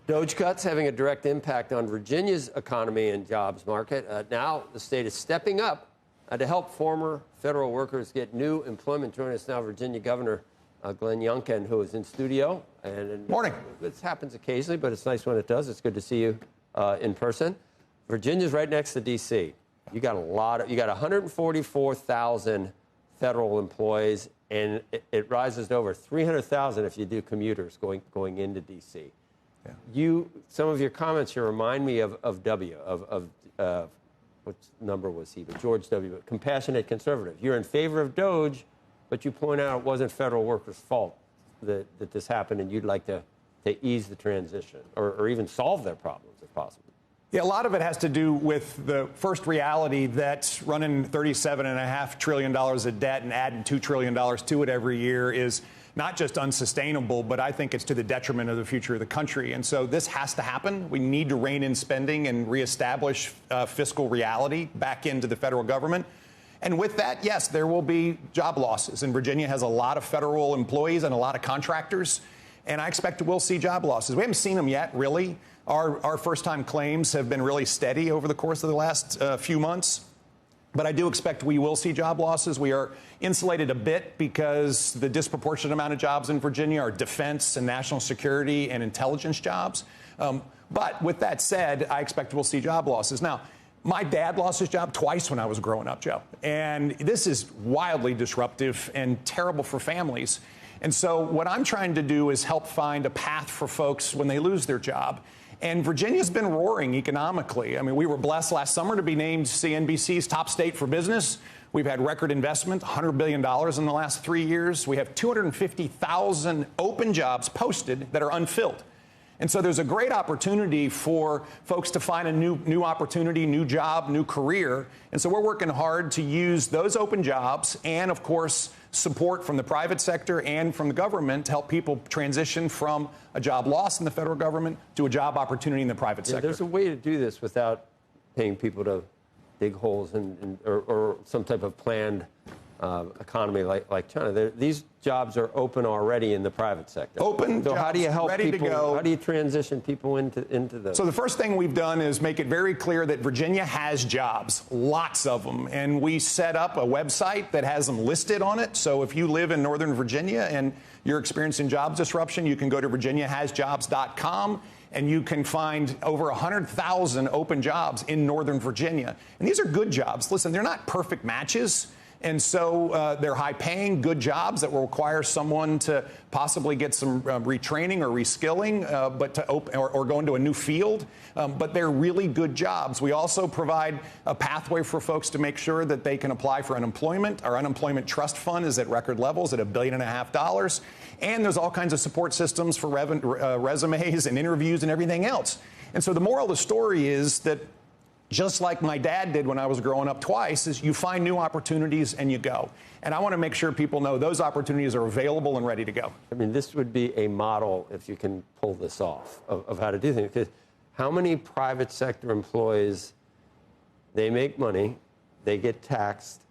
Doge cuts having a direct impact on Virginia's economy and jobs market. Now the state is stepping up to help former federal workers get new employment. Joining us now, Virginia Governor Glenn Youngkin, who is in studio. Morning. This happens occasionally, but it's nice when it does. It's good to see you in person. Virginia's right next to D.C. You got 144,000 federal employees, and it rises to over 300,000 if you do commuters going into D.C. Yeah. Some of your comments here remind me of what number was he? But George W. Compassionate conservative. You're in favor of Doge, but you point out it wasn't federal workers' fault that this happened, and you'd like to ease the transition or even solve their problems if possible. Yeah, a lot of it has to do with the first reality that running $37.5 trillion of debt and adding $2 trillion to it every year is not just unsustainable, but I think it's to the detriment of the future of the country. And so this has to happen. We need to rein in spending and reestablish fiscal reality back into the federal government. And with that, yes, there will be job losses. And Virginia has a lot of federal employees and a lot of contractors. And I expect we'll see job losses. We haven't seen them yet, really. Our first-time claims have been really steady over the course of the last few months. But I do expect we will see job losses. We are insulated a bit because the disproportionate amount of jobs in Virginia are defense and national security and intelligence jobs. But with that said, I expect we'll see job losses. Now, my dad lost his job twice when I was growing up, Joe. And this is wildly disruptive and terrible for families. And so what I'm trying to do is help find a path for folks when they lose their job. And Virginia's been roaring economically. I mean, we were blessed last summer to be named CNBC's top state for business. We've had record investment, $100 billion in the last 3 years. We have 250,000 open jobs posted that are unfilled. And so there's a great opportunity for folks to find a new opportunity, new job, new career. And so we're working hard to use those open jobs and, of course, support from the private sector and from the government to help people transition from a job loss in the federal government to a job opportunity in the private sector. There's a way to do this without paying people to dig holes or some type of planned economy like China. These jobs are open already in the private sector. Open so jobs, how do you help ready people? to go. How do you transition people into those? So the first thing we've done is make it very clear that Virginia has jobs, lots of them. And we set up a website that has them listed on it. So if you live in Northern Virginia and you're experiencing jobs disruption, you can go to virginiahasjobs.com. And you can find over 100,000 open jobs in Northern Virginia. And these are good jobs. Listen, they're not perfect matches. And so they're high-paying, good jobs that will require someone to possibly get some retraining or reskilling, or go into a new field. But they're really good jobs. We also provide a pathway for folks to make sure that they can apply for unemployment. Our unemployment trust fund is at record levels at $1.5 billion. And there's all kinds of support systems for resumes and interviews and everything else. And so the moral of the story is that just like my dad did when I was growing up twice, is you find new opportunities and you go. And I want to make sure people know those opportunities are available and ready to go. I mean, this would be a model, if you can pull this off, of how to do things. Because how many private sector employees, they make money, they get taxed,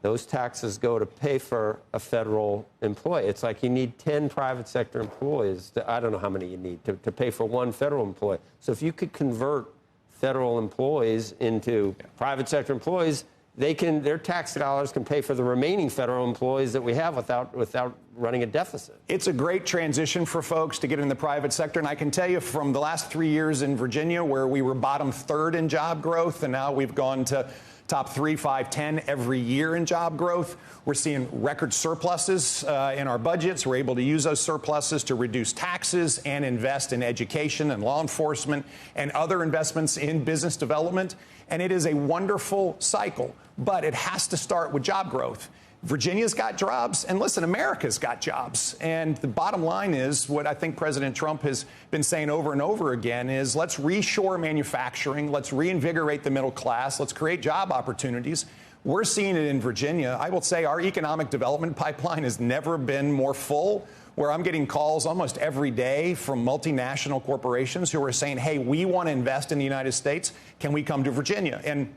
those taxes go to pay for a federal employee. It's like you need 10 private sector employees, I don't know how many you need, to pay for one federal employee. So if you could convert federal employees into private sector employees, their tax dollars can pay for the remaining federal employees that we have without running a deficit. It's a great transition for folks to get in the private sector. And I can tell you from the last 3 years in Virginia, where we were bottom third in job growth, and now we've gone to top 3, 5, 10 every year in job growth. We're seeing record surpluses in our budgets. We're able to use those surpluses to reduce taxes and invest in education and law enforcement and other investments in business development. And it is a wonderful cycle, but it has to start with job growth. Virginia's got jobs, and listen, America's got jobs. And the bottom line is what I think President Trump has been saying over and over again is let's reshore manufacturing, let's reinvigorate the middle class, let's create job opportunities. We're seeing it in Virginia. I will say our economic development pipeline has never been more full, where I'm getting calls almost every day from multinational corporations who are saying, hey, we want to invest in the United States. Can we come to Virginia? And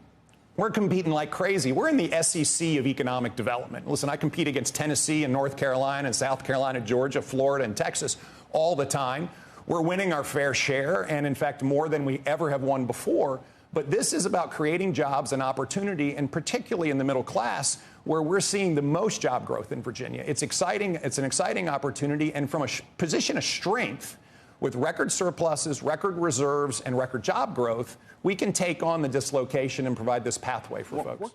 we're competing like crazy. We're in the SEC of economic development. Listen, I compete against Tennessee and North Carolina and South Carolina, Georgia, Florida, and Texas all the time. we're winning our fair share, and in fact, more than we ever have won before. But this is about creating jobs and opportunity, and particularly in the middle class, where we're seeing the most job growth in Virginia. It's exciting. It's an exciting opportunity. And from a position of strength, with record surpluses, record reserves, and record job growth, we can take on the dislocation and provide this pathway for folks.